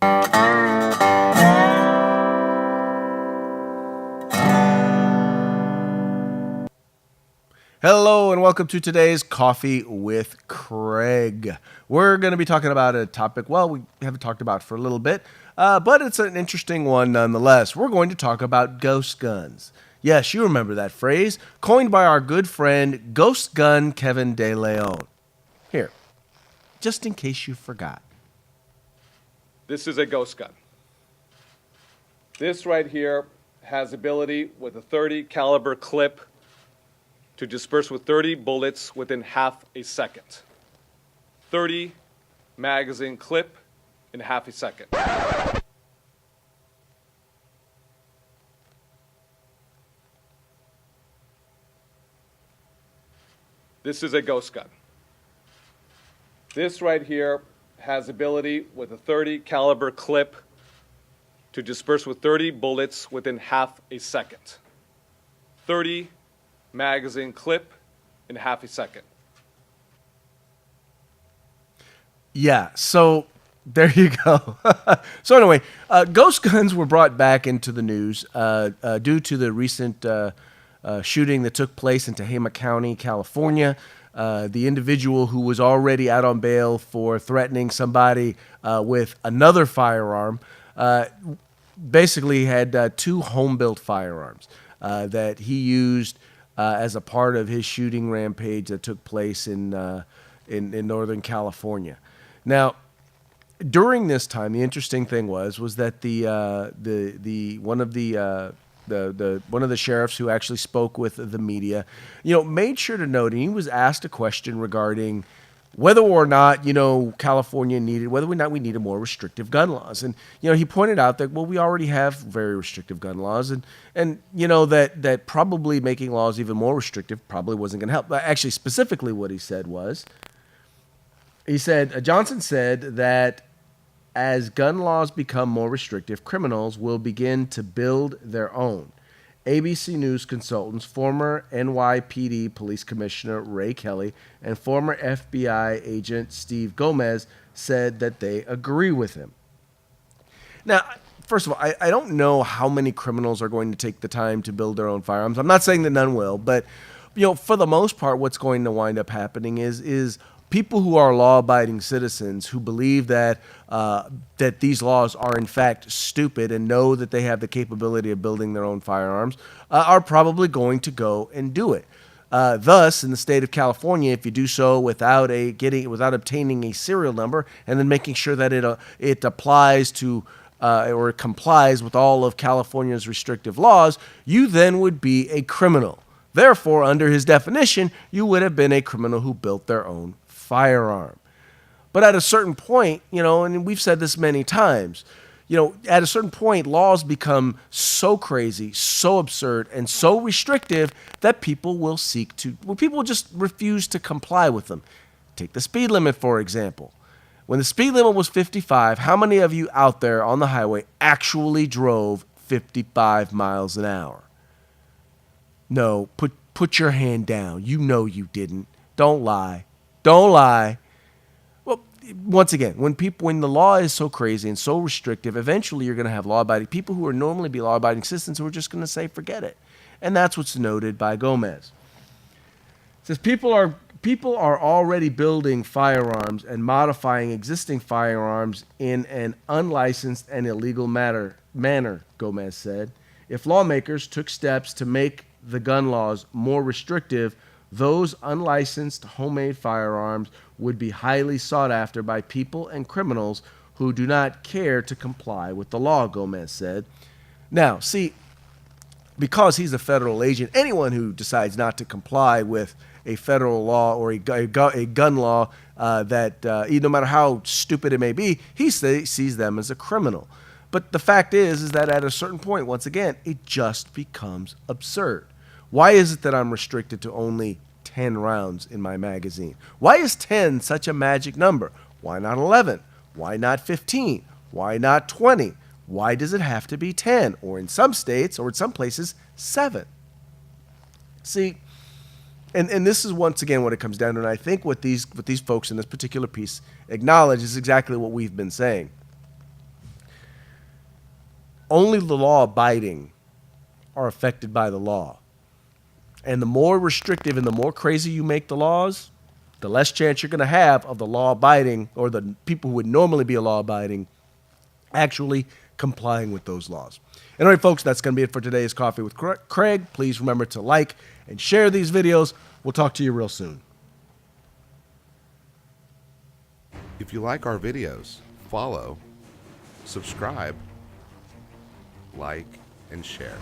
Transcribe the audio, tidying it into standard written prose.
Hello and welcome to today's Coffee with Craig. We're going to be talking about a topic, well, we haven't talked about for a little bit, but it's an interesting one nonetheless. We're going to talk about ghost guns. Yes, you remember that phrase, coined by our good friend Ghost Gun Kevin De Leon. Here, just in case you forgot. This is a ghost gun. This right here has ability with a 30 caliber clip to disperse with 30 bullets within half a second. 30 magazine clip in half a second. This is a ghost gun. This right here has ability with a 30 caliber clip to disperse with 30 bullets within half a second. 30 magazine clip in half a second. Yeah, so there you go. So anyway, ghost guns were brought back into the news due to the recent shooting that took place in Tehama County, California. The individual who was already out on bail for threatening somebody with another firearm basically had two home-built firearms that he used as a part of his shooting rampage that took place in Northern California. Now, during this time, the interesting thing was that one of the sheriffs who actually spoke with the media, made sure to note, and he was asked a question regarding whether or not, California whether or not we needed more restrictive gun laws. And, he pointed out that, well, we already have very restrictive gun laws and that probably making laws even more restrictive probably wasn't going to help. But actually, specifically what he said was, Johnson said that as gun laws become more restrictive, criminals will begin to build their own. ABC News consultants, former NYPD Police Commissioner Ray Kelly and former FBI agent Steve Gomez said that they agree with him. Now, first of all, I don't know how many criminals are going to take the time to build their own firearms. I'm not saying that none will, but for the most part, what's going to wind up happening is people who are law-abiding citizens who believe that these laws are in fact stupid and know that they have the capability of building their own firearms are probably going to go and do it. Thus, in the state of California, if you do so without obtaining a serial number and then making sure that it applies to or complies with all of California's restrictive laws, you then would be a criminal. Therefore, under his definition, you would have been a criminal who built their own firearm. But at a certain point, and we've said this many times, at a certain point, laws become so crazy, so absurd, and so restrictive that people will just refuse to comply with them. Take the speed limit, for example. When the speed limit was 55, how many of you out there on the highway actually drove 55 miles an hour? No, put your hand down. You know you didn't. Don't lie. Don't lie. Well, once again, when the law is so crazy and so restrictive, eventually you're going to have law-abiding people who are normally be law-abiding citizens who are just going to say, forget it. And that's what's noted by Gomez. It says people are already building firearms and modifying existing firearms in an unlicensed and illegal manner, Gomez said. If lawmakers took steps to make the gun laws more restrictive, those unlicensed homemade firearms would be highly sought after by people and criminals who do not care to comply with the law, Gomez said. Now, see, because he's a federal agent, anyone who decides not to comply with a federal law or a gun law that no matter how stupid it may be, he sees them as a criminal. But the fact is that at a certain point, once again, it just becomes absurd. Why is it that I'm restricted to only 10 rounds in my magazine? Why is 10 such a magic number? Why not 11? Why not 15? Why not 20? Why does it have to be 10? Or in some states, or in some places, 7? See, and this is once again what it comes down to, and I think what these folks in this particular piece acknowledge is exactly what we've been saying. only the law abiding are affected by the law. And the more restrictive and the more crazy you make the laws, the less chance you're going to have of the law abiding, or the people who would normally be a law abiding, actually complying with those laws. And all right, folks, that's going to be it for today's Coffee with Craig. Please remember to like and share these videos. We'll talk to you real soon. If you like our videos, follow, subscribe, like, and share.